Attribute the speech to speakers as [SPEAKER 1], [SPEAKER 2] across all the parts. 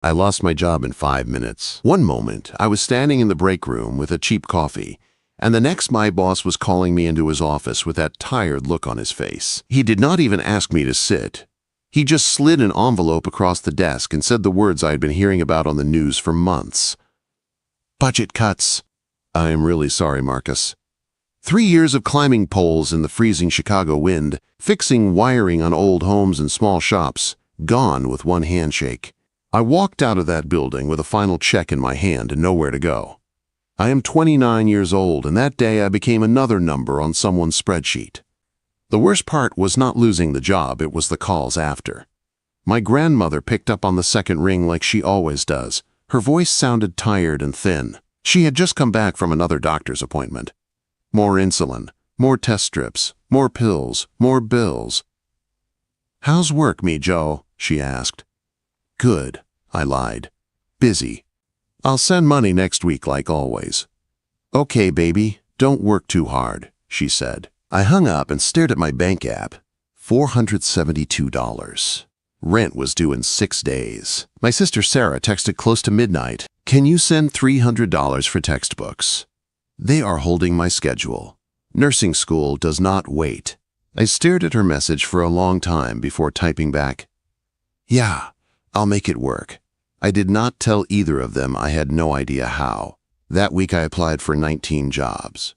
[SPEAKER 1] I lost my job in 5 minutes. One moment, I was standing in the break room with a cheap coffee, and the next my boss was calling me into his office with that tired look on his face. He did not even ask me to sit. He just slid an envelope across the desk and said the words I had been hearing about on the news for months. Budget cuts. I am really sorry, Marcus. 3 years of climbing poles in the freezing Chicago wind, fixing wiring on old homes and small shops, gone with one handshake. I walked out of that building with a final check in my hand and nowhere to go. I am 29 years old, and that day I became another number on someone's spreadsheet. The worst part was not losing the job, it was the calls after. My grandmother picked up on the second ring like she always does. Her voice sounded tired and thin. She had just come back from another doctor's appointment. More insulin, more test strips, more pills, more bills. "How's work, me, Joe?" she asked. "Good," I lied. "Busy. I'll send money next week like always." "Okay, baby, don't work too hard," she said. I hung up and stared at my bank app. $472. Rent was due in 6 days. My sister Sarah texted close to midnight, "Can you send $300 for textbooks?" They are holding my schedule. Nursing school does not wait. I stared at her message for a long time before typing back, "Yeah, I'll make it work." I did not tell either of them I had no idea how. That week I applied for 19 jobs.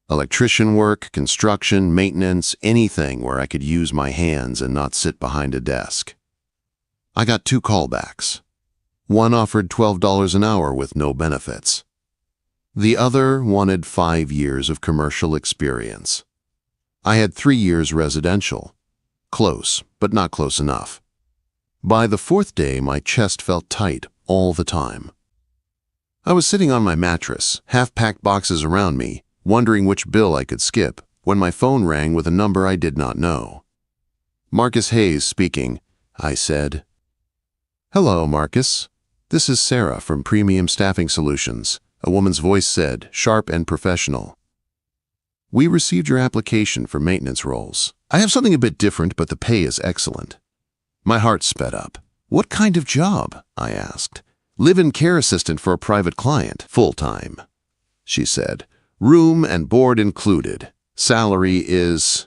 [SPEAKER 1] Electrician work, construction, maintenance, anything where I could use my hands and not sit behind a desk. I got 2 callbacks. One offered $12 an hour with no benefits. The other wanted 5 years of commercial experience. I had 3 years residential. Close, but not close enough. By the 4th day, my chest felt tight all the time. I was sitting on my mattress, half-packed boxes around me, wondering which bill I could skip, when my phone rang with a number I did not know. "Marcus Hayes speaking," I said. "Hello, Marcus. This is Sarah from Premium Staffing Solutions," a woman's voice said, sharp and professional. "We received your application for maintenance roles. I have something a bit different, but the pay is excellent." My heart sped up. "What kind of job?" I asked. "Live-in care assistant for a private client, full-time," she said. "Room and board included. Salary is—"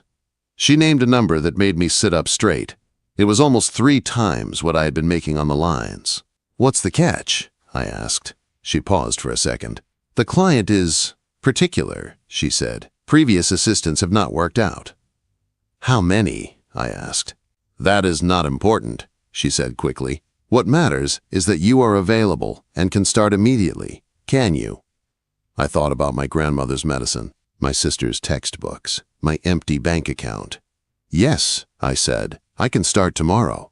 [SPEAKER 1] She named a number that made me sit up straight. It was almost 3 times what I had been making on the lines. "What's the catch?" I asked. She paused for a second. "The client is particular," she said. "Previous assistants have not worked out." "How many?" I asked. "That is not important," she said quickly. "What matters is that you are available and can start immediately. Can you?" I thought about my grandmother's medicine, my sister's textbooks, my empty bank account. "Yes," I said, "I can start tomorrow."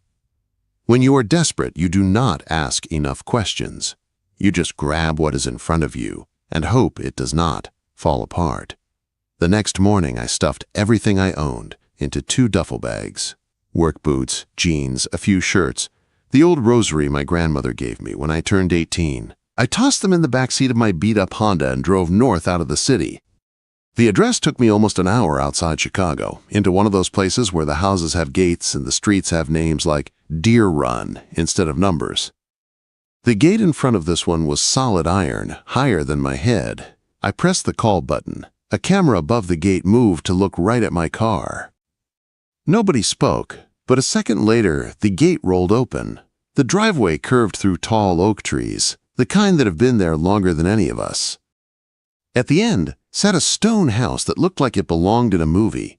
[SPEAKER 1] When you are desperate, you do not ask enough questions. You just grab what is in front of you and hope it does not fall apart. The next morning, I stuffed everything I owned into 2 duffel bags. Work boots, jeans, a few shirts, the old rosary my grandmother gave me when I turned 18. I tossed them in the backseat of my beat-up Honda and drove north out of the city. The address took me almost an hour outside Chicago, into one of those places where the houses have gates and the streets have names like Deer Run instead of numbers. The gate in front of this one was solid iron, higher than my head. I pressed the call button. A camera above the gate moved to look right at my car. Nobody spoke, but a second later, the gate rolled open. The driveway curved through tall oak trees, the kind that have been there longer than any of us. At the end sat a stone house that looked like it belonged in a movie.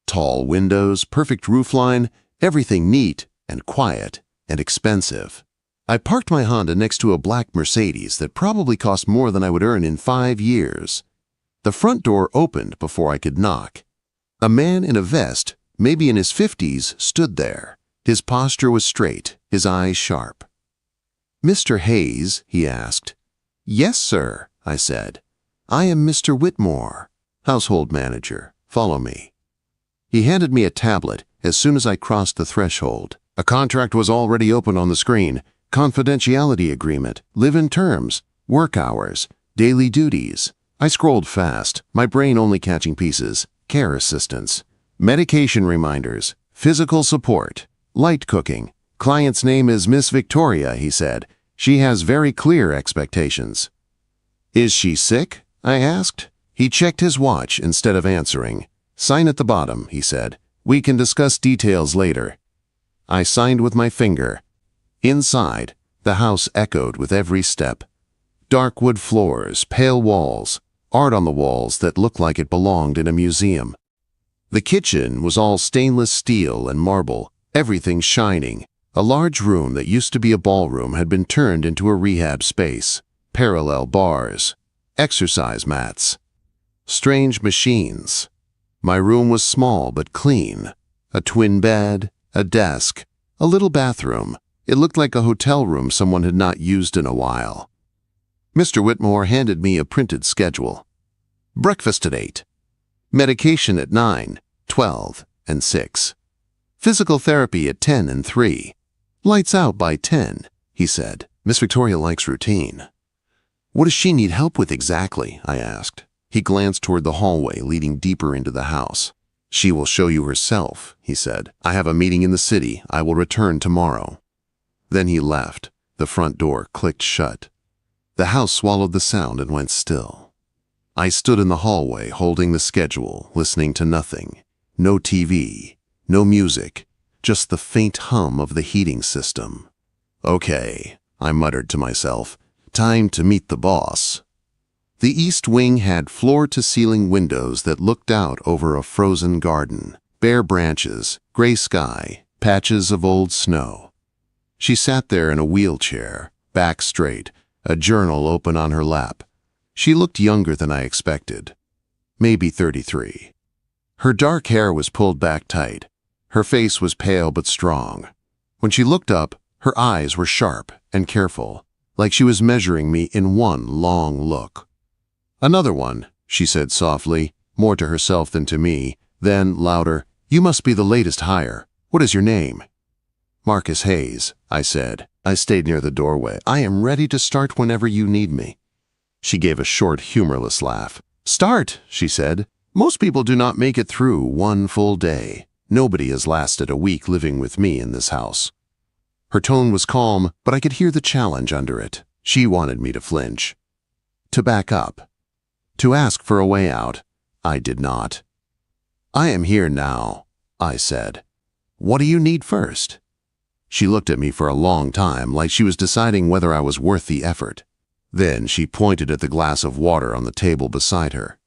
[SPEAKER 1] Tall windows, perfect roofline, everything neat and quiet and expensive. I parked my Honda next to a black Mercedes that probably cost more than I would earn in 5 years. The front door opened before I could knock. A man in a vest, maybe in his 50s, stood there. His posture was straight, his eyes sharp. "Mr. Hayes?" he asked. "Yes, sir," I said. "I am Mr. Whitmore, household manager. Follow me." He handed me a tablet as soon as I crossed the threshold. A contract was already open on the screen. Confidentiality agreement, live-in terms, work hours, daily duties. I scrolled fast, my brain only catching pieces. Care assistance, medication reminders, physical support, light cooking, Client's name is Miss Victoria, he said. She has very clear expectations. Is she sick? I asked. He checked his watch instead of answering. Sign at the bottom, he said. We can discuss details later. I signed with my finger. Inside, the house echoed with every step. Dark wood floors, pale walls, art on the walls that looked like it belonged in a museum. The kitchen was all stainless steel and marble, everything shining. A large room that used to be a ballroom had been turned into a rehab space. Parallel bars, exercise mats, strange machines. My room was small but clean. A twin bed, a desk, a little bathroom. It looked like a hotel room someone had not used in a while. Mr. Whitmore handed me a printed schedule. Breakfast at 8. Medication at 9, 12, and 6. Physical therapy at 10 and 3. Lights out by 10, he said. Miss Victoria likes routine. What does she need help with exactly? I asked. He glanced toward the hallway leading deeper into the house. She will show you herself, he said. I have a meeting in the city. I will return tomorrow. Then he left. The front door clicked shut. The house swallowed the sound and went still. I stood in the hallway holding the schedule, listening to nothing. No TV, no music, just the faint hum of the heating system. Okay, I muttered to myself. Time to meet the boss. The east wing had floor-to-ceiling windows that looked out over a frozen garden, bare branches, gray sky, patches of old snow. She sat there in a wheelchair, back straight, a journal open on her lap. She looked younger than I expected, maybe 33. Her dark hair was pulled back tight. Her face was pale but strong. When she looked up, her eyes were sharp and careful, like she was measuring me in one long look. Another one, she said softly, more to herself than to me, then louder, You must be the latest hire. What is your name? Marcus Hayes, I said. I stayed near the doorway. I am ready to start whenever you need me. She gave a short, humorless laugh. Start, she said. Most people do not make it through one full day. Nobody has lasted a week living with me in this house. Her tone was calm, but I could hear the challenge under it. She wanted me to flinch, to back up, to ask for a way out. I did not. I am here now, I said. What do you need first? She looked at me for a long time, like she was deciding whether I was worth the effort. Then she pointed at the glass of water on the table beside her.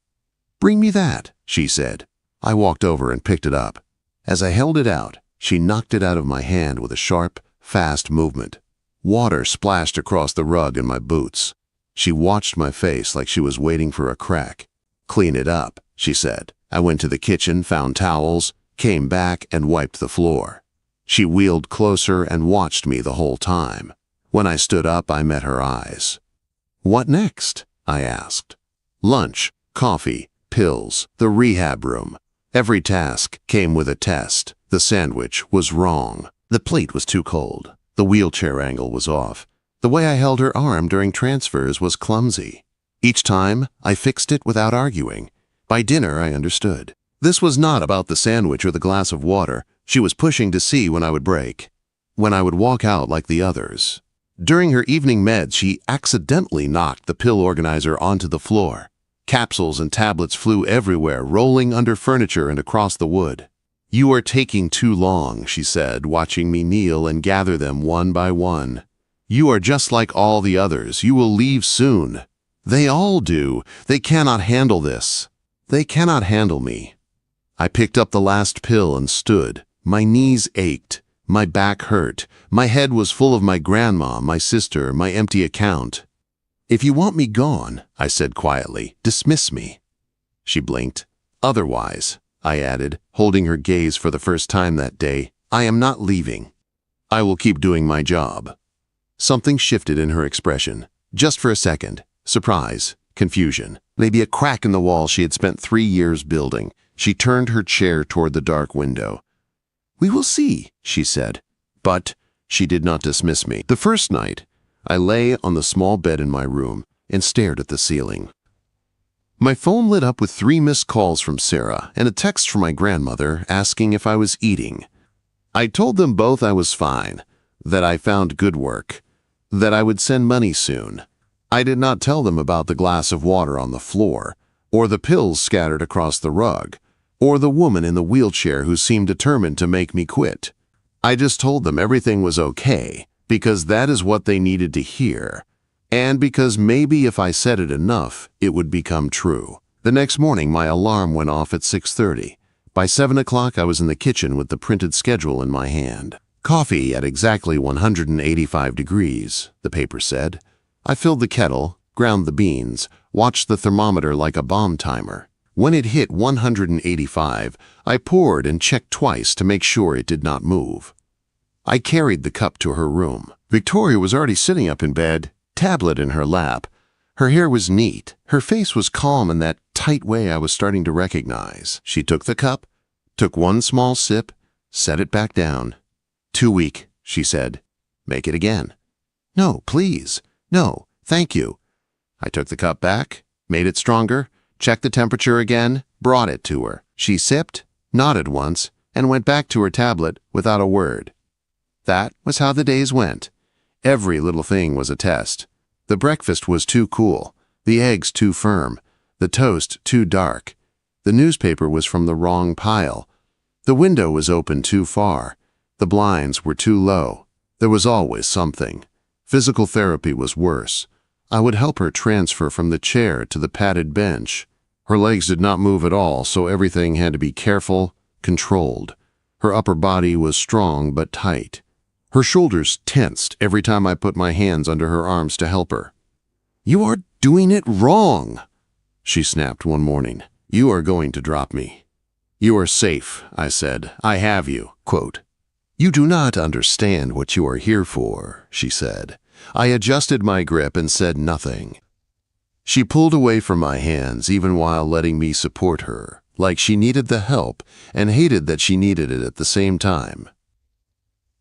[SPEAKER 1] Bring me that, she said. I walked over and picked it up. As I held it out, she knocked it out of my hand with a sharp, fast movement. Water splashed across the rug and my boots. She watched my face like she was waiting for a crack. Clean it up, she said. I went to the kitchen, found towels, came back and wiped the floor. She wheeled closer and watched me the whole time. When I stood up, I met her eyes. What next? I asked. Lunch, coffee, pills, the rehab room. Every task came with a test. The sandwich was wrong. The plate was too cold. The wheelchair angle was off. The way I held her arm during transfers was clumsy. Each time, I fixed it without arguing. By dinner, I understood. This was not about the sandwich or the glass of water. She was pushing to see when I would break, when I would walk out like the others. During her evening meds, she accidentally knocked the pill organizer onto the floor. Capsules and tablets flew everywhere, rolling under furniture and across the wood. You are taking too long, she said, watching me kneel and gather them one by one. You are just like all the others. You will leave soon. They all do. They cannot handle this. They cannot handle me. I picked up the last pill and stood. My knees ached. My back hurt. My head was full of my grandma, my sister, my empty account. If you want me gone, I said quietly, dismiss me. She blinked. Otherwise, I added, holding her gaze for the first time that day, I am not leaving. I will keep doing my job. Something shifted in her expression. Just for a second. Surprise, confusion, maybe a crack in the wall she had spent 3 years building. She turned her chair toward the dark window. We will see, she said. But she did not dismiss me. The first night, I lay on the small bed in my room and stared at the ceiling. My phone lit up with 3 missed calls from Sarah and a text from my grandmother asking if I was eating. I told them both I was fine, that I found good work, that I would send money soon. I did not tell them about the glass of water on the floor, or the pills scattered across the rug, or the woman in the wheelchair who seemed determined to make me quit. I just told them everything was okay, because that is what they needed to hear, and because maybe if I said it enough, it would become true. The next morning, my alarm went off at 6:30. By 7 o'clock, I was in the kitchen with the printed schedule in my hand. Coffee at exactly 185 degrees, the paper said. I filled the kettle, ground the beans, watched the thermometer like a bomb timer. When it hit 185, I poured and checked twice to make sure it did not move. I carried the cup to her room. Victoria was already sitting up in bed, tablet in her lap. Her hair was neat. Her face was calm in that tight way I was starting to recognize. She took the cup, took one small sip, set it back down. "Too weak," she said. "Make it again." "No, please. No, thank you." I took the cup back, made it stronger, checked the temperature again, brought it to her. She sipped, nodded once, and went back to her tablet without a word. That was how the days went. Every little thing was a test. The breakfast was too cool, the eggs too firm, the toast too dark. The newspaper was from the wrong pile. The window was open too far. The blinds were too low. There was always something. Physical therapy was worse. I would help her transfer from the chair to the padded bench. Her legs did not move at all, so everything had to be careful, controlled. Her upper body was strong but tight. Her shoulders tensed every time I put my hands under her arms to help her. "You are doing it wrong," she snapped one morning. "You are going to drop me." "You are safe," I said. "I have you." Quote, "You do not understand what you are here for," she said. I adjusted my grip and said nothing. She pulled away from my hands even while letting me support her, like she needed the help and hated that she needed it at the same time.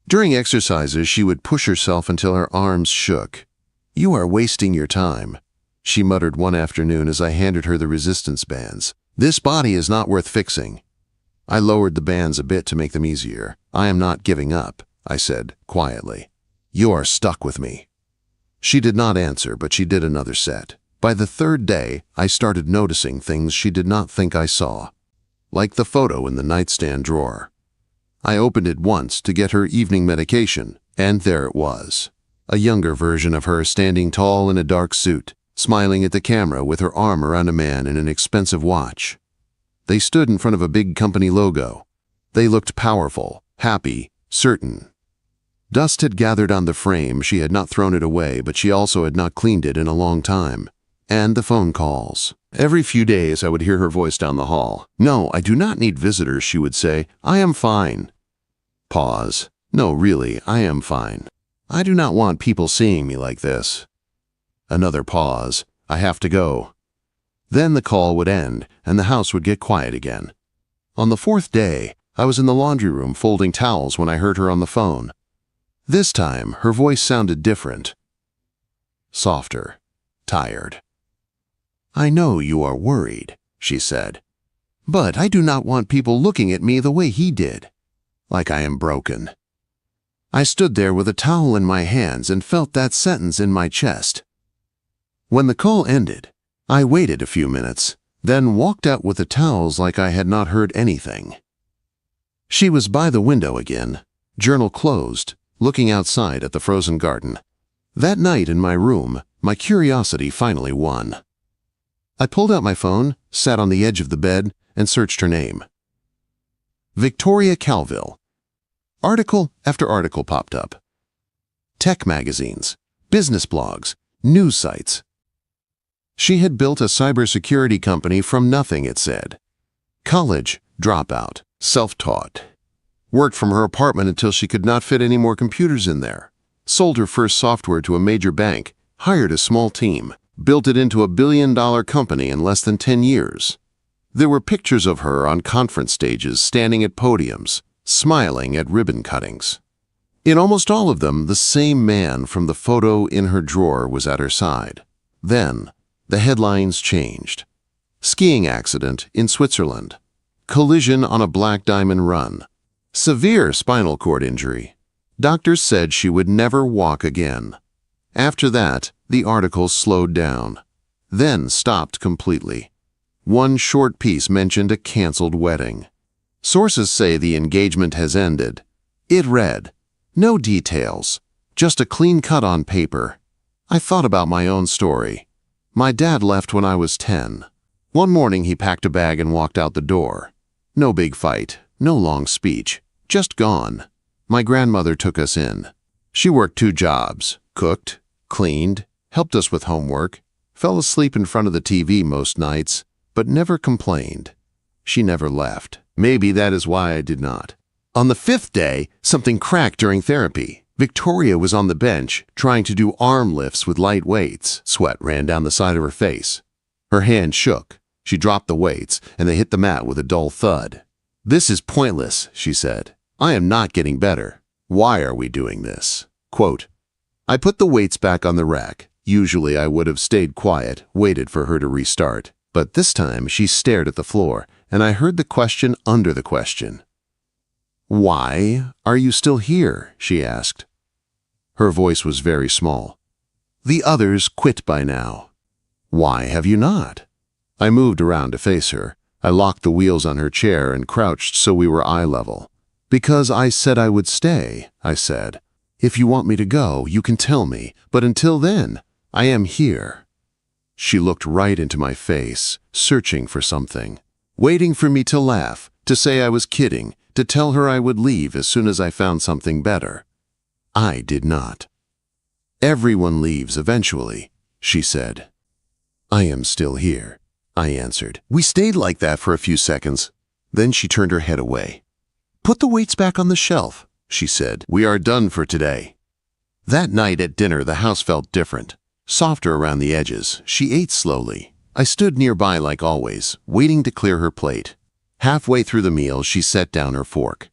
[SPEAKER 1] During exercises, she would push herself until her arms shook. "You are wasting your time," she muttered one afternoon as I handed her the resistance bands. "This body is not worth fixing." I lowered the bands a bit to make them easier. "I am not giving up," I said quietly. "You are stuck with me." She did not answer, but she did another set. By the third day, I started noticing things she did not think I saw, like the photo in the nightstand drawer. I opened it once to get her evening medication, and there it was. A younger version of her standing tall in a dark suit, smiling at the camera with her arm around a man in an expensive watch. They stood in front of a big company logo. They looked powerful, happy, certain. Dust had gathered on the frame. She had not thrown it away, but she also had not cleaned it in a long time. And the phone calls. Every few days I would hear her voice down the hall. "No, I do not need visitors," she would say. "I am fine." Pause. "No, really, I am fine. I do not want people seeing me like this." Another pause. "I have to go." Then the call would end, and the house would get quiet again. On the fourth day, I was in the laundry room folding towels when I heard her on the phone. This time, her voice sounded different. Softer. Tired. "I know you are worried," she said. "But I do not want people looking at me the way he did. Like I am broken." I stood there with a towel in my hands and felt that sentence in my chest. When the call ended, I waited a few minutes, then walked out with the towels like I had not heard anything. She was by the window again, journal closed, looking outside at the frozen garden. That night in my room, my curiosity finally won. I pulled out my phone, sat on the edge of the bed, and searched her name. Victoria Calville. Article after article popped up. Tech magazines, business blogs, news sites. She had built a cybersecurity company from nothing, it said. College dropout, self-taught. Worked from her apartment until she could not fit any more computers in there. Sold her first software to a major bank, hired a small team, built it into a billion-dollar company in less than 10 years. There were pictures of her on conference stages, standing at podiums, smiling at ribbon cuttings. In almost all of them, the same man from the photo in her drawer was at her side. Then, the headlines changed. Skiing accident in Switzerland. Collision on a Black Diamond run. Severe spinal cord injury. Doctors said she would never walk again. After that, the article slowed down, then stopped completely. One short piece mentioned a canceled wedding. Sources say the engagement has ended. It read, "No details, just a clean cut on paper." I thought about my own story. My dad left when I was 10. One morning he packed a bag and walked out the door. No big fight, no long speech, just gone. My grandmother took us in. She worked 2 jobs, cooked, cleaned, helped us with homework, fell asleep in front of the TV most nights, but never complained. She never left. Maybe that is why I did not. On the 5th day, something cracked during therapy. Victoria was on the bench, trying to do arm lifts with light weights. Sweat ran down the side of her face. Her hand shook. She dropped the weights, and they hit the mat with a dull thud. "This is pointless," she said. "I am not getting better. Why are we doing this?" Quote, I put the weights back on the rack. Usually I would have stayed quiet, waited for her to restart. But this time she stared at the floor, and I heard the question under the question. "Why are you still here?" she asked. Her voice was very small. "The others quit by now." "Why have you not?" I moved around to face her. I locked the wheels on her chair and crouched so we were eye level. "Because I said I would stay," I said. "If you want me to go, you can tell me, but until then, I am here." She looked right into my face, searching for something, waiting for me to laugh, to say I was kidding, to tell her I would leave as soon as I found something better. I did not. "Everyone leaves eventually," she said. "I am still here," I answered. We stayed like that for a few seconds. Then she turned her head away. "Put the weights back on the shelf," she said. "We are done for today." That night at dinner, the house felt different, softer around the edges. She ate slowly. I stood nearby like always, waiting to clear her plate. Halfway through the meal, she set down her fork.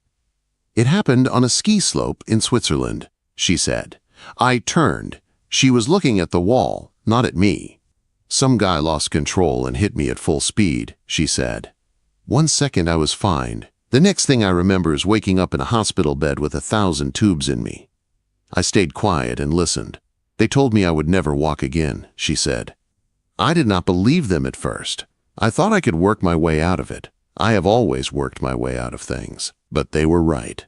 [SPEAKER 1] "It happened on a ski slope in Switzerland," she said. I turned. She was looking at the wall, not at me. "Some guy lost control and hit me at full speed," she said. 1 second I was fine. The next thing I remember is waking up in a hospital bed with 1,000 tubes in me. I stayed quiet and listened. "They told me I would never walk again," she said. I did not believe them at first. I thought I could work my way out of it. I have always worked my way out of things, but they were right.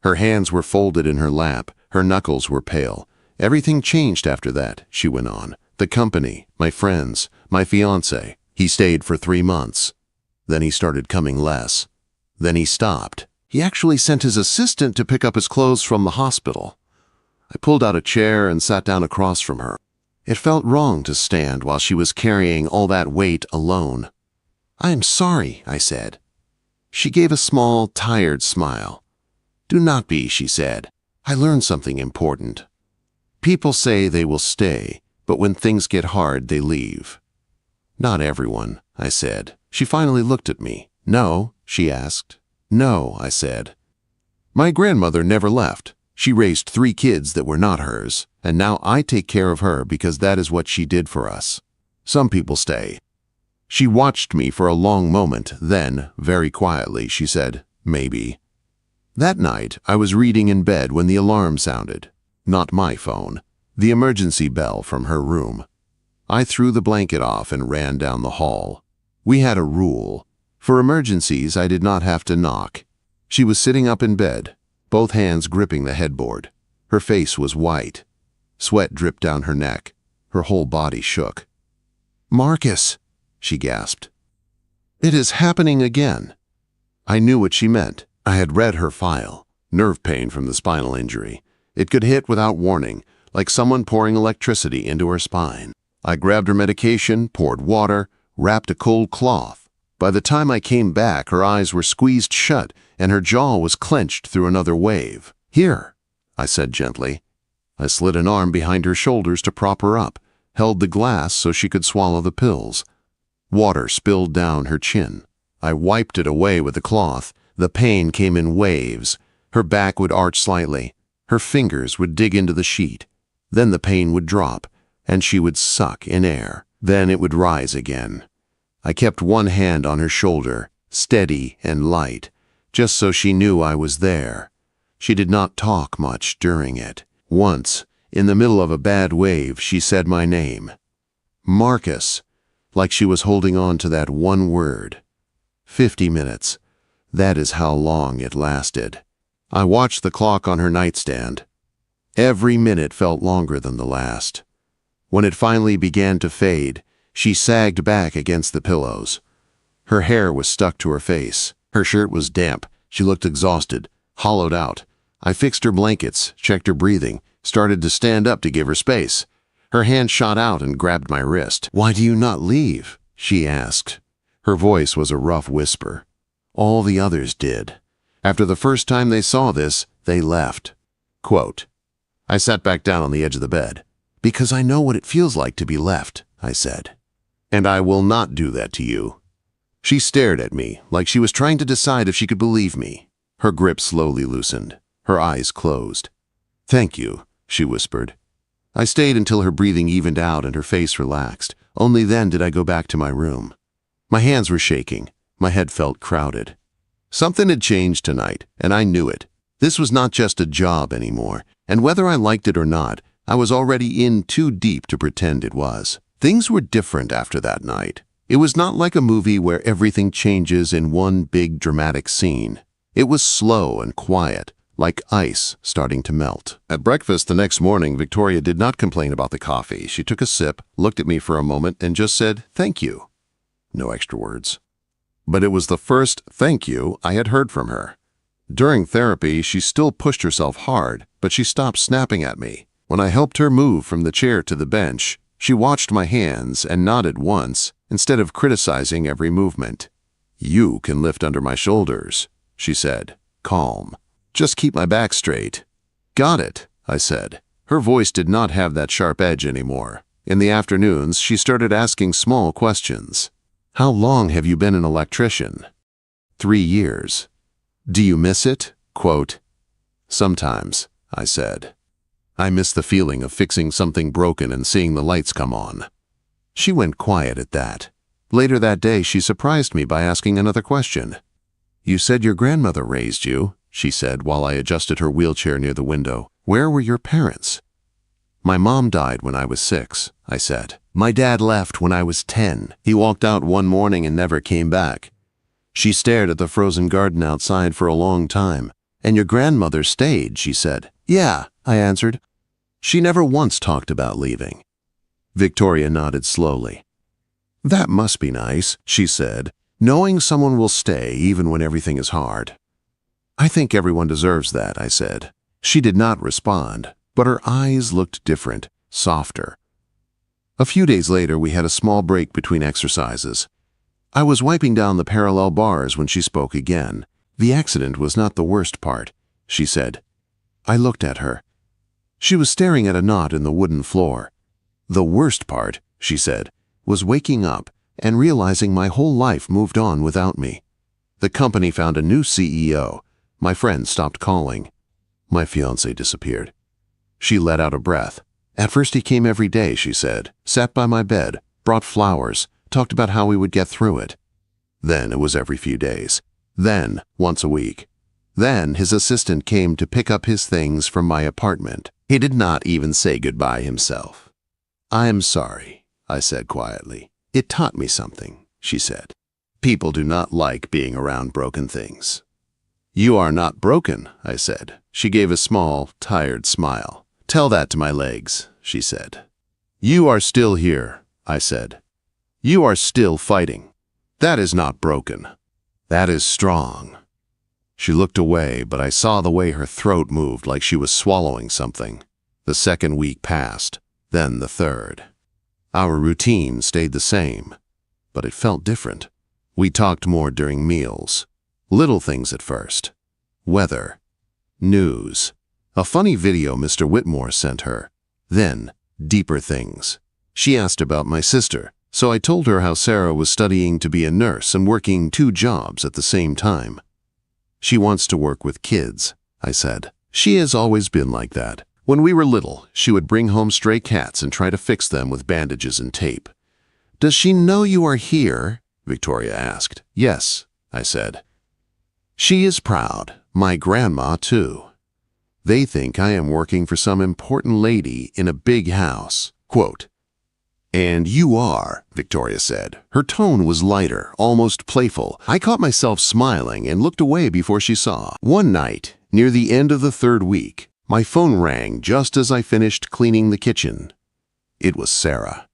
[SPEAKER 1] Her hands were folded in her lap. Her knuckles were pale. "Everything changed after that," she went on. "The company, my friends, my fiancé. He stayed for 3 months. Then he started coming less. Then he stopped. He actually sent his assistant to pick up his clothes from the hospital." I pulled out a chair and sat down across from her. It felt wrong to stand while she was carrying all that weight alone. "I am sorry," I said. She gave a small, tired smile. "Do not be," she said. "I learned something important. People say they will stay, but when things get hard, they leave." "Not everyone," I said. She finally looked at me. "No?" she asked. "No," I said. My grandmother never left. She raised 3 kids that were not hers, and now I take care of her because that is what she did for us. Some people stay. She watched me for a long moment, then, very quietly, she said, "Maybe." That night, I was reading in bed when the alarm sounded. Not my phone. The emergency bell from her room. I threw the blanket off and ran down the hall. We had a rule. For emergencies, I did not have to knock. She was sitting up in bed, both hands gripping the headboard. Her face was white. Sweat dripped down her neck. Her whole body shook. "Marcus," she gasped. "It is happening again." I knew what she meant. I had read her file. Nerve pain from the spinal injury. It could hit without warning, like someone pouring electricity into her spine. I grabbed her medication, poured water, wrapped a cold cloth. By the time I came back, her eyes were squeezed shut and her jaw was clenched through another wave. "Here," I said gently. I slid an arm behind her shoulders to prop her up, held the glass so she could swallow the pills. Water spilled down her chin. I wiped it away with the cloth. The pain came in waves. Her back would arch slightly. Her fingers would dig into the sheet. Then the pain would drop, and she would suck in air. Then it would rise again. I kept one hand on her shoulder, steady and light, just so she knew I was there. She did not talk much during it. Once, in the middle of a bad wave, she said my name. Marcus, like she was holding on to that one word. 50 minutes. That is how long it lasted. I watched the clock on her nightstand. Every minute felt longer than the last. When it finally began to fade, she sagged back against the pillows. Her hair was stuck to her face. Her shirt was damp. She looked exhausted, hollowed out. I fixed her blankets, checked her breathing, started to stand up to give her space. Her hand shot out and grabbed my wrist. "Why do you not leave?" she asked. Her voice was a rough whisper. All the others did. After the first time they saw this, they left. Quote, I sat back down on the edge of the bed. "Because I know what it feels like to be left," I said. "And I will not do that to you." She stared at me like she was trying to decide if she could believe me. Her grip slowly loosened. Her eyes closed. "Thank you," she whispered. I stayed until her breathing evened out and her face relaxed. Only then did I go back to my room. My hands were shaking. My head felt crowded. Something had changed tonight, and I knew it. This was not just a job anymore, and whether I liked it or not, I was already in too deep to pretend it was. Things were different after that night. It was not like a movie where everything changes in one big dramatic scene. It was slow and quiet, like ice starting to melt. At breakfast the next morning, Victoria did not complain about the coffee. She took a sip, looked at me for a moment, and just said, "Thank you." No extra words. But it was the first thank you I had heard from her. During therapy, she still pushed herself hard, but she stopped snapping at me. When I helped her move from the chair to the bench, she watched my hands and nodded once, instead of criticizing every movement. "You can lift under my shoulders," she said, calm. "Just keep my back straight." "Got it," I said. Her voice did not have that sharp edge anymore. In the afternoons, she started asking small questions. "How long have you been an electrician?" 3 years. "Do you miss it?" Quote, "Sometimes," I said. "I miss the feeling of fixing something broken and seeing the lights come on." She went quiet at that. Later that day, she surprised me by asking another question. "You said your grandmother raised you," she said while I adjusted her wheelchair near the window. "Where were your parents?" "My mom died when I was 6, I said. "My dad left when I was 10. He walked out one morning and never came back." She stared at the frozen garden outside for a long time. "And your grandmother stayed," she said. "Yeah," I answered. "She never once talked about leaving." Victoria nodded slowly. "That must be nice," she said, "knowing someone will stay even when everything is hard." "I think everyone deserves that," I said. She did not respond, but her eyes looked different, softer. A few days later, we had a small break between exercises. I was wiping down the parallel bars when she spoke again. "The accident was not the worst part," she said. I looked at her. She was staring at a knot in the wooden floor. "The worst part," she said, "was waking up and realizing my whole life moved on without me. The company found a new CEO. My friends stopped calling. My fiancé disappeared." She let out a breath. "At first he came every day," she said, "sat by my bed, brought flowers, talked about how we would get through it. Then it was every few days. Then once a week. Then his assistant came to pick up his things from my apartment. He did not even say goodbye himself." "I am sorry," I said quietly. "It taught me something," she said. "People do not like being around broken things." "You are not broken," I said. She gave a small, tired smile. "Tell that to my legs," she said. "You are still here," I said. "You are still fighting. That is not broken. That is strong." She looked away, but I saw the way her throat moved like she was swallowing something. The second week passed, then the third. Our routine stayed the same, but it felt different. We talked more during meals. Little things at first. Weather. News. A funny video Mr. Whitmore sent her. Then, deeper things. She asked about my sister, so I told her how Sarah was studying to be a nurse and working 2 jobs at the same time. "She wants to work with kids," I said. "She has always been like that. When we were little, she would bring home stray cats and try to fix them with bandages and tape." "Does she know you are here?" Victoria asked. "Yes," I said. "She is proud. My grandma, too." They think I am working for some important lady in a big house. Quote, "And you are," Victoria said. Her tone was lighter, almost playful. I caught myself smiling and looked away before she saw. One night, near the end of the third week, my phone rang just as I finished cleaning the kitchen. It was Sarah.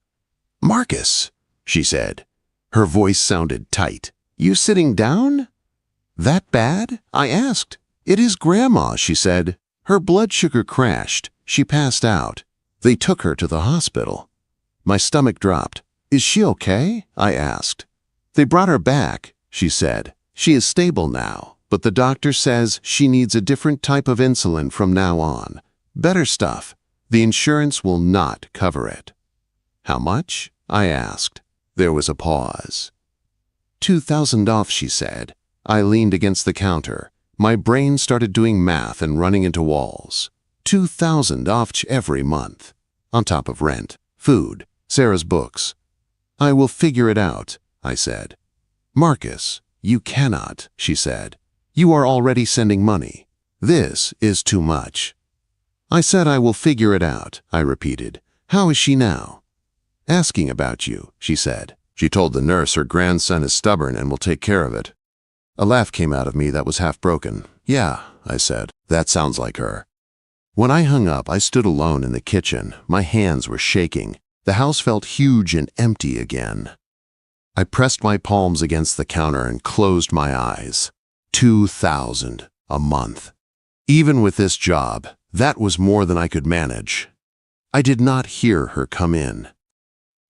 [SPEAKER 1] "Marcus," she said. Her voice sounded tight. "You sitting down?" "That bad?" I asked. "It is Grandma," she said. Her blood sugar crashed. She passed out. They took her to the hospital. My stomach dropped. "Is she okay?" I asked. "They brought her back," she said. "She is stable now, but the doctor says she needs a different type of insulin from now on. Better stuff. The insurance will not cover it." "How much?" I asked. There was a pause. $2,000 off, she said. I leaned against the counter. My brain started doing math and running into walls. $2,000 off every month, on top of rent, food, Sarah's books. "I will figure it out," I said. "Marcus, you cannot," she said. "You are already sending money. This is too much." "I said I will figure it out," I repeated. "How is she now?" "Asking about you," she said. She told the nurse her grandson is stubborn and will take care of it. A laugh came out of me that was half broken. "Yeah," I said. "That sounds like her." When I hung up, I stood alone in the kitchen. My hands were shaking. The house felt huge and empty again. I pressed my palms against the counter and closed my eyes. 2,000 a month. Even with this job, that was more than I could manage. I did not hear her come in.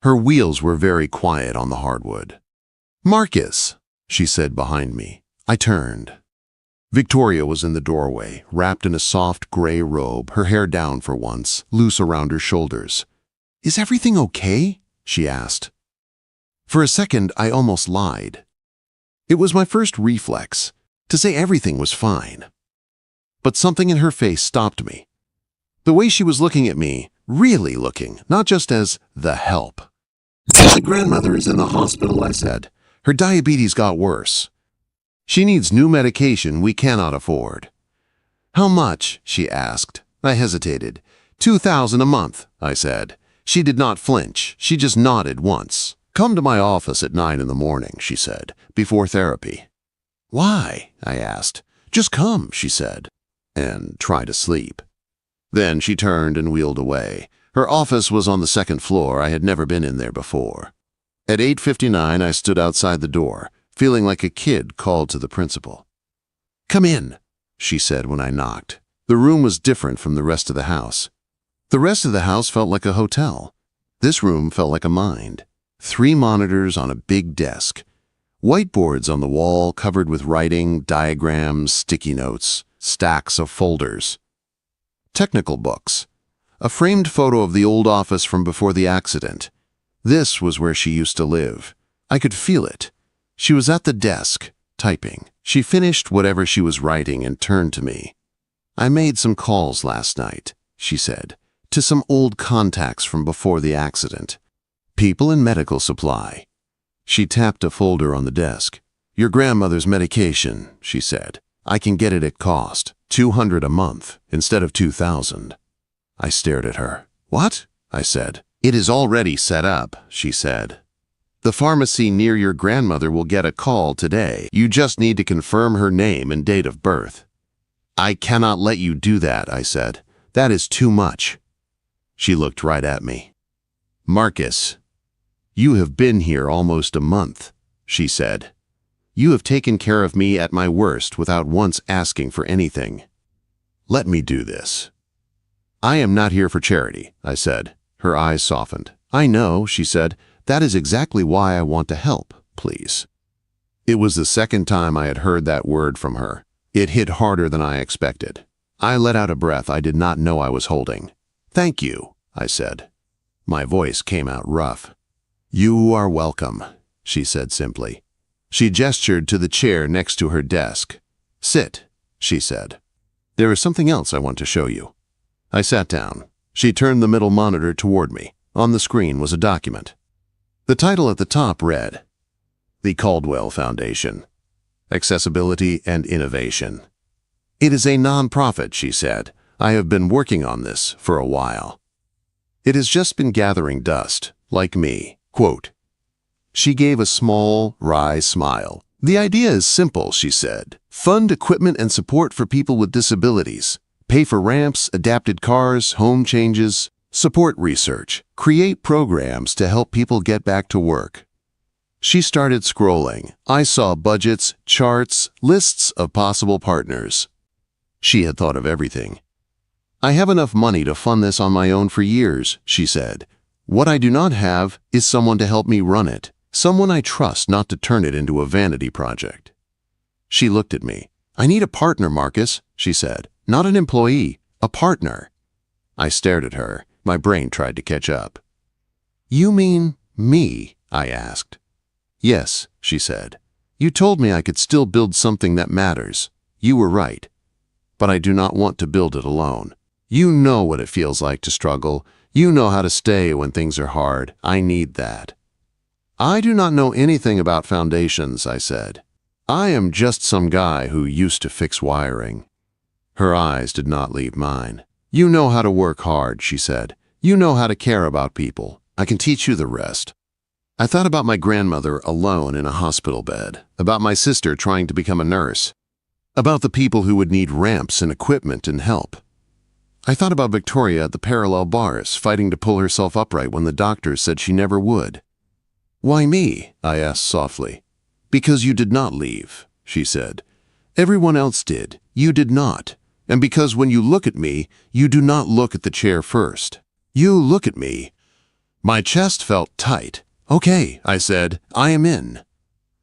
[SPEAKER 1] Her wheels were very quiet on the hardwood. "Marcus," she said behind me. I turned. Victoria was in the doorway, wrapped in a soft gray robe, her hair down for once, loose around her shoulders. "Is everything okay?" she asked. For a second, I almost lied. It was my first reflex, to say everything was fine. But something in her face stopped me. The way she was looking at me, really looking, not just as the help. "My grandmother is in the hospital," I said. "Her diabetes got worse. She needs new medication we cannot afford." "How much?" she asked. I hesitated. $2,000 a month," I said. She did not flinch. She just nodded once. "Come to my office at 9 in the morning," she said, "before therapy." "Why?" I asked. "Just come," she said, "and try to sleep." Then she turned and wheeled away. Her office was on the second floor. I had never been in there before. At 8:59, I stood outside the door, feeling like a kid called to the principal. "Come in," she said when I knocked. The room was different from the rest of the house. The rest of the house felt like a hotel. This room felt like a mind. 3 monitors on a big desk. Whiteboards on the wall covered with writing, diagrams, sticky notes, stacks of folders. Technical books. A framed photo of the old office from before the accident. This was where she used to live. I could feel it. She was at the desk, typing. She finished whatever she was writing and turned to me. "I made some calls last night," she said, "to some old contacts from before the accident. People in medical supply." She tapped a folder on the desk. "Your grandmother's medication," she said. "I can get it at cost, $200 a month instead of $2,000. I stared at her. "What?" I said. "It is already set up," she said. "The pharmacy near your grandmother will get a call today. You just need to confirm her name and date of birth." "I cannot let you do that," I said. "That is too much." She looked right at me. "Marcus, you have been here almost a month," she said. "You have taken care of me at my worst without once asking for anything. Let me do this." "I am not here for charity," I said. Her eyes softened. "I know," she said. "That is exactly why I want to help, please." It was the second time I had heard that word from her. It hit harder than I expected. I let out a breath I did not know I was holding. "Thank you," I said. My voice came out rough. "You are welcome," she said simply. She gestured to the chair next to her desk. "Sit," she said. "There is something else I want to show you." I sat down. She turned the middle monitor toward me. On the screen was a document. The title at the top read, "The Caldwell Foundation, Accessibility and Innovation." "It is a non-profit," she said. I have been working on this for a while. It has just been gathering dust, like me. Quote, she gave a small, wry smile. The idea is simple, she said. Fund equipment and support for people with disabilities. Pay for ramps, adapted cars, home changes. Support research. Create programs to help people get back to work. She started scrolling. I saw budgets, charts, lists of possible partners. She had thought of everything. I have enough money to fund this on my own for years, she said. What I do not have is someone to help me run it. Someone I trust not to turn it into a vanity project. She looked at me. I need a partner, Marcus, she said. Not an employee, a partner. I stared at her. My brain tried to catch up. You mean me? I asked. Yes, she said. You told me I could still build something that matters. You were right. But I do not want to build it alone. You know what it feels like to struggle. You know how to stay when things are hard. I need that. I do not know anything about foundations, I said. I am just some guy who used to fix wiring. Her eyes did not leave mine. You know how to work hard, she said. You know how to care about people. I can teach you the rest. I thought about my grandmother alone in a hospital bed, about my sister trying to become a nurse, about the people who would need ramps and equipment and help. I thought about Victoria at the parallel bars, fighting to pull herself upright when the doctors said she never would. Why me? I asked softly. Because you did not leave, she said. Everyone else did. You did not. And because when you look at me, you do not look at the chair first. You look at me. My chest felt tight. Okay, I said, I am in.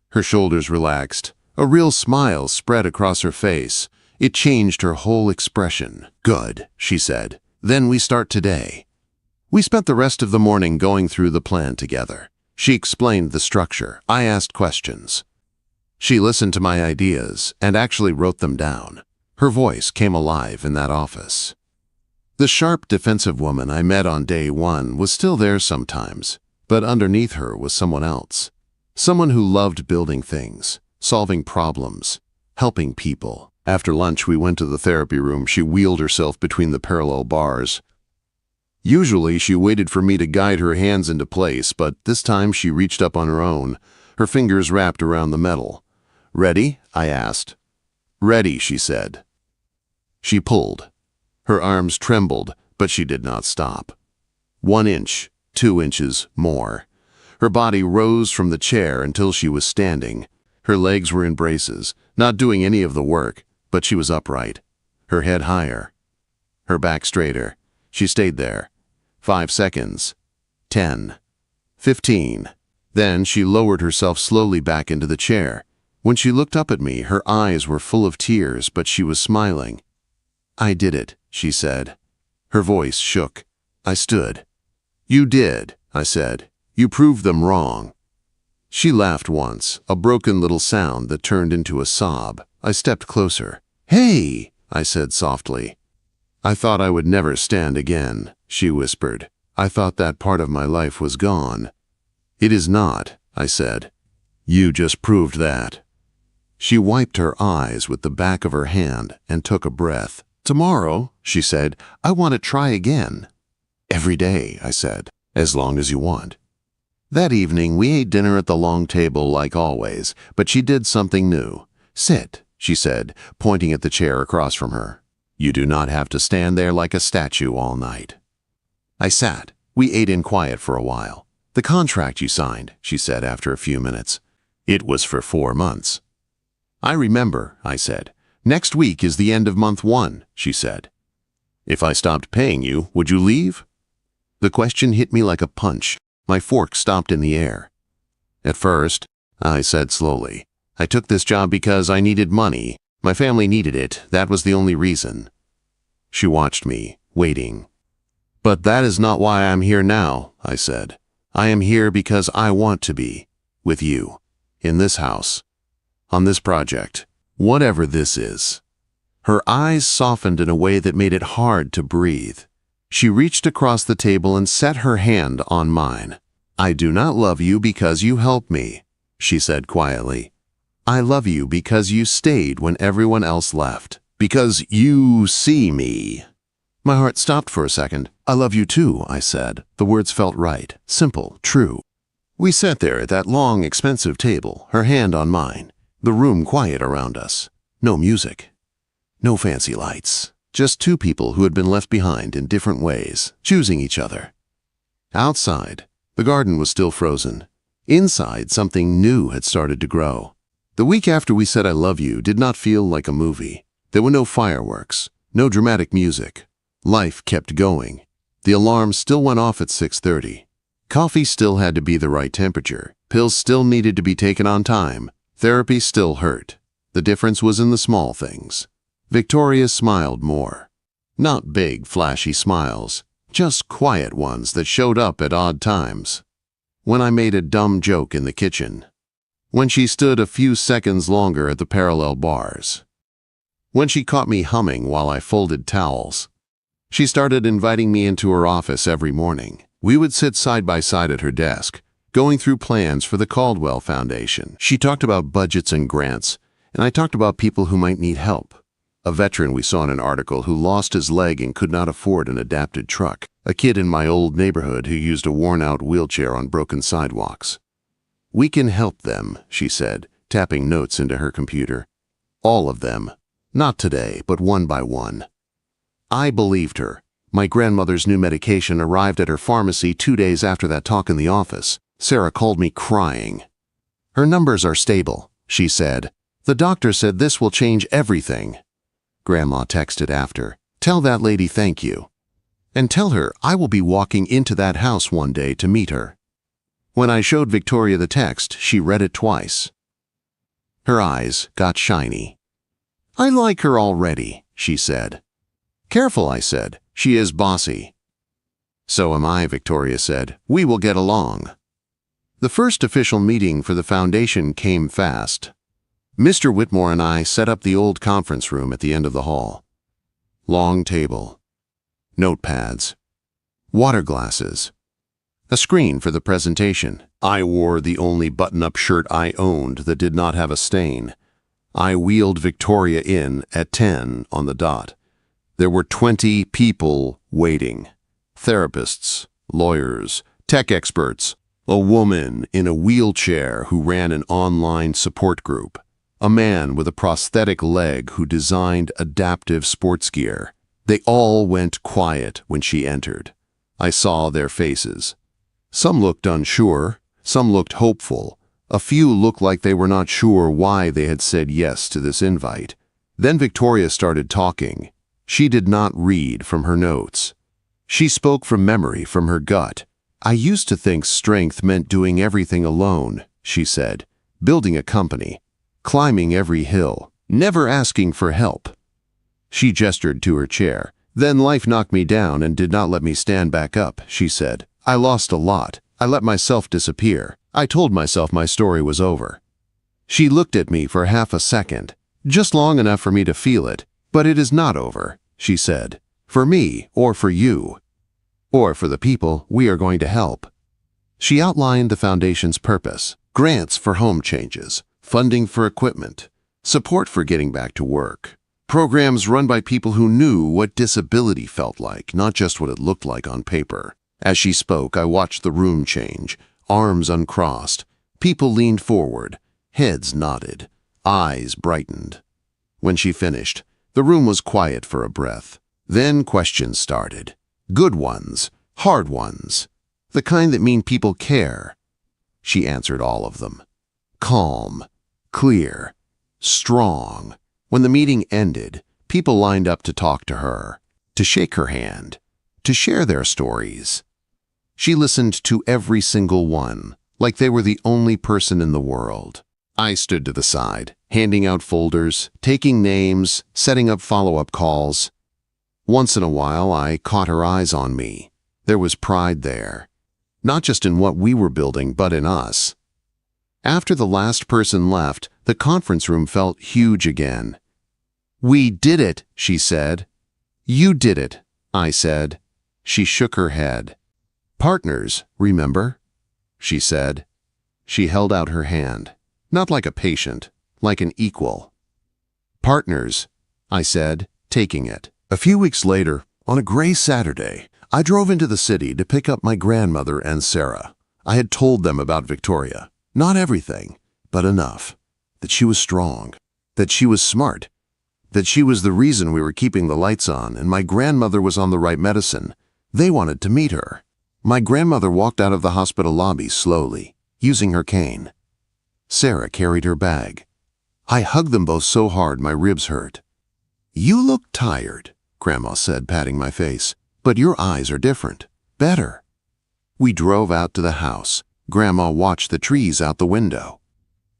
[SPEAKER 1] Her shoulders relaxed. A real smile spread across her face. It changed her whole expression. Good, she said. Then we start today. We spent the rest of the morning going through the plan together. She explained the structure. I asked questions. She listened to my ideas and actually wrote them down. Her voice came alive in that office. The sharp, defensive woman I met on day one was still there sometimes, but underneath her was someone else. Someone who loved building things, solving problems, helping people. After lunch, we went to the therapy room. She wheeled herself between the parallel bars. Usually, she waited for me to guide her hands into place, but this time she reached up on her own, her fingers wrapped around the metal. Ready? I asked. Ready, she said. She pulled. Her arms trembled, but she did not stop. 1 inch, 2 inches, more. Her body rose from the chair until she was standing. Her legs were in braces, not doing any of the work, but she was upright. Her head higher. Her back straighter. She stayed there. 5 seconds. 10. 15. Then she lowered herself slowly back into the chair. When she looked up at me, her eyes were full of tears, but she was smiling. I did it, she said. Her voice shook. I stood. You did, I said. You proved them wrong. She laughed once, a broken little sound that turned into a sob. I stepped closer. Hey, I said softly. I thought I would never stand again, she whispered. I thought that part of my life was gone. It is not, I said. You just proved that. She wiped her eyes with the back of her hand and took a breath. Tomorrow, she said, I want to try again. Every day, I said, as long as you want. That evening, we ate dinner at the long table like always, but she did something new. Sit, she said, pointing at the chair across from her. You do not have to stand there like a statue all night. I sat. We ate in quiet for a while. The contract you signed, she said after a few minutes. It was for 4 months. I remember, I said. Next week is the end of month 1, she said. If I stopped paying you, would you leave? The question hit me like a punch. My fork stopped in the air. At first, I said slowly, I took this job because I needed money. My family needed it. That was the only reason. She watched me, waiting. But that is not why I'm here now, I said. I am here because I want to be, with you, in this house, on this project, whatever this is. Her eyes softened in a way that made it hard to breathe. She reached across the table and set her hand on mine. I do not love you because you helped me, she said quietly. I love you because you stayed when everyone else left. Because you see me. My heart stopped for a second. "I love you too," I said. The words felt right, simple, true. We sat there at that long, expensive table, her hand on mine, the room quiet around us. No music. No fancy lights. Just two people who had been left behind in different ways, choosing each other. Outside, the garden was still frozen. Inside, something new had started to grow. The week after we said "I love you" did not feel like a movie. There were no fireworks, no dramatic music. Life kept going. The alarm still went off at 6:30. Coffee still had to be the right temperature. Pills still needed to be taken on time. Therapy still hurt. The difference was in the small things. Victoria smiled more. Not big, flashy smiles, just quiet ones that showed up at odd times. When I made a dumb joke in the kitchen. When she stood a few seconds longer at the parallel bars. When she caught me humming while I folded towels. She started inviting me into her office every morning. We would sit side by side at her desk, going through plans for the Caldwell Foundation. She talked about budgets and grants, and I talked about people who might need help. A veteran we saw in an article who lost his leg and could not afford an adapted truck. A kid in my old neighborhood who used a worn-out wheelchair on broken sidewalks. "We can help them," she said, tapping notes into her computer. "All of them. Not today, but one by one." I believed her. My grandmother's new medication arrived at her pharmacy 2 days after that talk in the office. Sarah called me crying. "Her numbers are stable," she said. "The doctor said this will change everything." Grandma texted after, "Tell that lady thank you. And tell her I will be walking into that house one day to meet her." When I showed Victoria the text, she read it twice. Her eyes got shiny. "I like her already," she said. "Careful," I said. "She is bossy." "So am I," Victoria said. "We will get along." The first official meeting for the foundation came fast. Mr. Whitmore and I set up the old conference room at the end of the hall. Long table. Notepads. Water glasses. A screen for the presentation. I wore the only button-up shirt I owned that did not have a stain. I wheeled Victoria in at 10 on the dot. There were 20 people waiting. Therapists, lawyers, tech experts, a woman in a wheelchair who ran an online support group, a man with a prosthetic leg who designed adaptive sports gear. They all went quiet when she entered. I saw their faces. Some looked unsure, some looked hopeful. A few looked like they were not sure why they had said yes to this invite. Then Victoria started talking. She did not read from her notes. She spoke from memory, from her gut. "I used to think strength meant doing everything alone," she said. "Building a company, climbing every hill, never asking for help." She gestured to her chair. "Then life knocked me down and did not let me stand back up," she said. "I lost a lot. I let myself disappear. I told myself my story was over." She looked at me for half a second, just long enough for me to feel it. "But it is not over," she said. "For me, or for you, or for the people we are going to help." She outlined the foundation's purpose: grants for home changes, funding for equipment, support for getting back to work, programs run by people who knew what disability felt like, not just what it looked like on paper. As she spoke, I watched the room change, arms uncrossed. People leaned forward, heads nodded, eyes brightened. When she finished, the room was quiet for a breath. Then questions started. Good ones, hard ones, the kind that mean people care. She answered all of them. Calm, clear, strong. When the meeting ended, people lined up to talk to her, to shake her hand, to share their stories. She listened to every single one, like they were the only person in the world. I stood to the side, handing out folders, taking names, setting up follow-up calls. Once in a while, I caught her eyes on me. There was pride there, not just in what we were building, but in us. After the last person left, the conference room felt huge again. "We did it," she said. "You did it," I said. She shook her head. "Partners, remember?" she said. She held out her hand. Not like a patient, like an equal. "Partners," I said, taking it. A few weeks later, On a gray Saturday, I drove into the city to pick up my grandmother and Sarah. I had told them about Victoria. Not everything, but enough. That she was strong. That she was smart. That she was the reason we were keeping the lights on and my grandmother was on the right medicine. They wanted to meet her. My grandmother walked out of the hospital lobby slowly, using her cane. Sarah carried her bag. I hugged them both so hard my ribs hurt. "You look tired," Grandma said, patting my face, "but your eyes are different. Better." We drove out to the house. Grandma watched the trees out the window.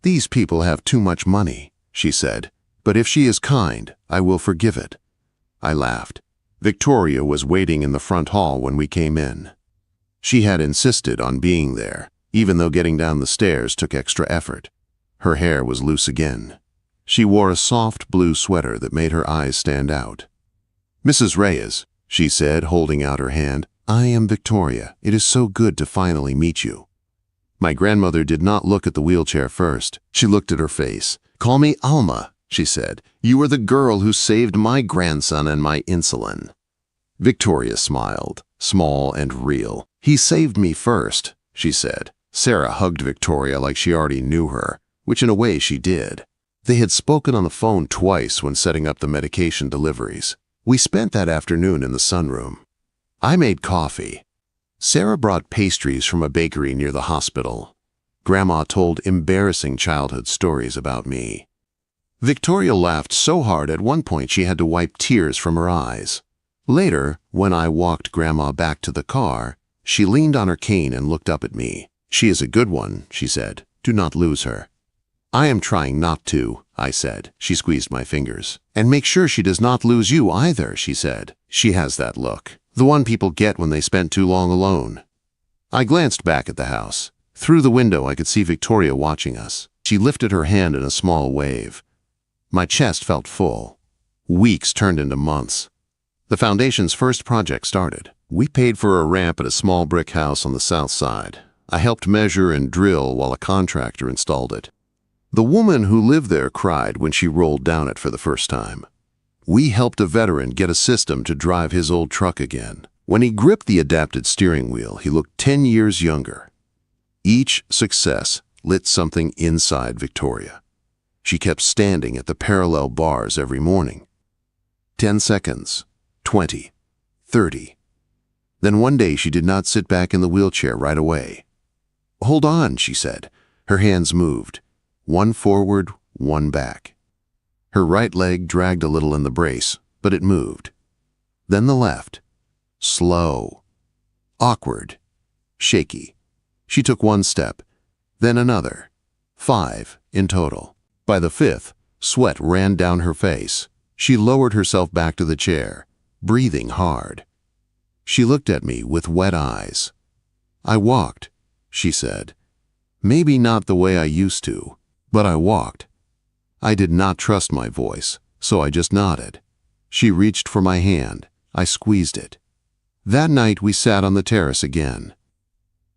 [SPEAKER 1] "These people have too much money," she said, "but if she is kind, I will forgive it." I laughed. Victoria was waiting in the front hall when we came in. She had insisted on being there, even though getting down the stairs took extra effort. Her hair was loose again. She wore a soft blue sweater that made her eyes stand out. "Mrs. Reyes," she said, holding out her hand, "I am Victoria. It is so good to finally meet you." My grandmother did not look at the wheelchair first. She looked at her face. "Call me Alma," she said. "You are the girl who saved my grandson and my insulin." Victoria smiled, small and real. "He saved me first," she said. Sarah hugged Victoria like she already knew her, which in a way she did. They had spoken on the phone twice when setting up the medication deliveries. We spent that afternoon in the sunroom. I made coffee. Sarah brought pastries from a bakery near the hospital. Grandma told embarrassing childhood stories about me. Victoria laughed so hard at one point she had to wipe tears from her eyes. Later, when I walked Grandma back to the car, she leaned on her cane and looked up at me. "She is a good one," she said. "Do not lose her." "I am trying not to," I said. She squeezed my fingers. "And make sure she does not lose you either," she said. "She has that look. The one people get when they spent too long alone." I glanced back at the house. Through the window I could see Victoria watching us. She lifted her hand in a small wave. My chest felt full. Weeks turned into months. The foundation's first project started. We paid for a ramp at a small brick house on the south side. I helped measure and drill while a contractor installed it. The woman who lived there cried when she rolled down it for the first time. We helped a veteran get a system to drive his old truck again. When he gripped the adapted steering wheel, he looked 10 years younger. Each success lit something inside Victoria. She kept standing at the parallel bars every morning. 10 seconds, 20, 30. Then one day she did not sit back in the wheelchair right away. "Hold on," she said. Her hands moved. One forward, one back. Her right leg dragged a little in the brace, but it moved. Then the left. Slow. Awkward. Shaky. She took one step, then another. 5 in total. By the 5th, sweat ran down her face. She lowered herself back to the chair, breathing hard. She looked at me with wet eyes. "I walked," she said. "Maybe not the way I used to, but I walked." I did not trust my voice, so I just nodded. She reached for my hand. I squeezed it. That night we sat on the terrace again.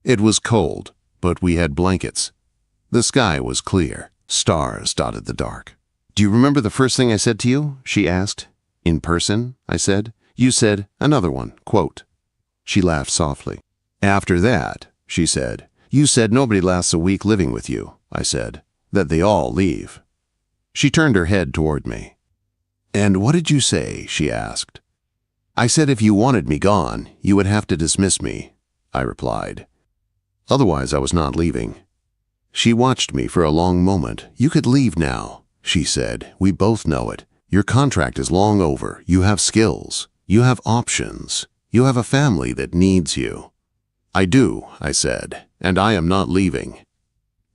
[SPEAKER 1] It was cold, but we had blankets. The sky was clear. Stars dotted the dark. "Do you remember the first thing I said to you?" she asked. "In person," I said. "You said, 'Another one,' quote." She laughed softly. "After that," she said, "you said nobody lasts a week living with you," I said. "That they all leave." She turned her head toward me. "And what did you say?" she asked. "I said if you wanted me gone, you would have to dismiss me," I replied. "Otherwise I was not leaving." She watched me for a long moment. "You could leave now," she said. "We both know it. Your contract is long over. You have skills. You have options. You have a family that needs you." "I do," I said, "and I am not leaving."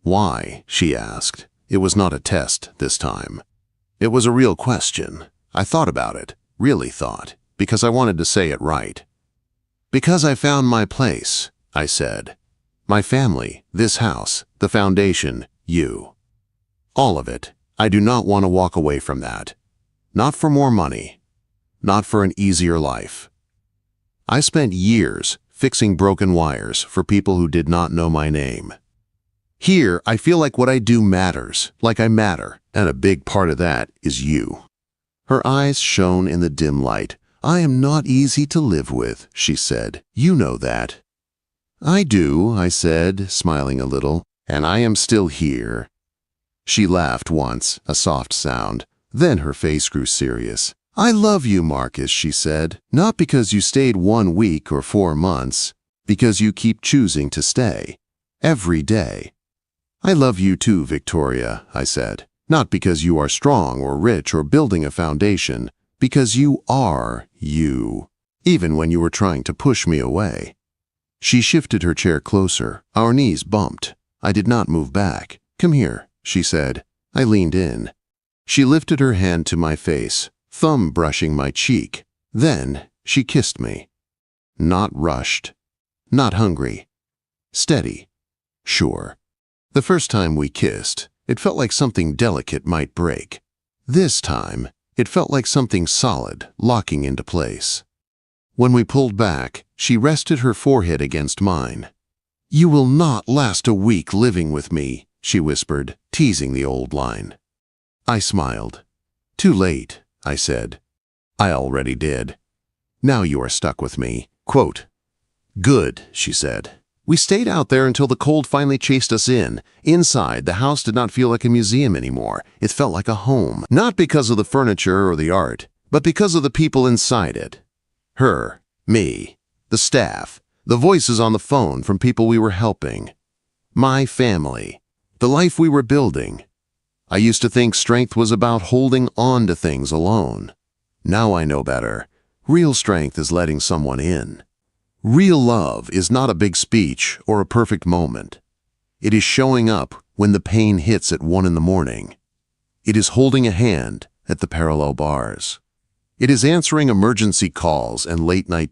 [SPEAKER 1] "Why?" she asked. It was not a test this time. It was a real question. I thought about it, really thought, because I wanted to say it right. "Because I found my place," I said. "My family, this house, the foundation, you. All of it. I do not want to walk away from that. Not for more money. Not for an easier life." I spent years fixing broken wires for people who did not know my name. Here, I feel like what I do matters, like I matter, and a big part of that is you. Her eyes shone in the dim light, I am not easy to live with, she said. You know that. I do, I said, smiling a little, and I am still here. She laughed once, a soft sound. Then her face grew serious. I love you, Marcus, she said, not because you stayed 1 week or 4 months, because you keep choosing to stay. Every day. I love you too, Victoria, I said, not because you are strong or rich or building a foundation, because you are you, even when you were trying to push me away. She shifted her chair closer. Our knees bumped. I did not move back. Come here, she said. I leaned in. She lifted her hand to my face, thumb brushing my cheek. Then she kissed me. Not rushed. Not hungry. Steady. Sure. The first time we kissed, it felt like something delicate might break. This time, it felt like something solid, locking into place. When we pulled back, she rested her forehead against mine. You will not last a week living with me, she whispered, teasing the old line. I smiled. Too late, I said. I already did. Now you are stuck with me. Quote, Good, she said. We stayed out there until the cold finally chased us in. Inside, the house did not feel like a museum anymore. It felt like a home. Not because of the furniture or the art, but because of the people inside it. Her, me, the staff, the voices on the phone from people we were helping. My family, the life we were building. I used to think strength was about holding on to things alone. Now I know better. Real strength is letting someone in. Real love is not a big speech or a perfect moment. It is showing up when the pain hits at 1 a.m. It is holding a hand at the parallel bars. It is answering emergency calls and late-night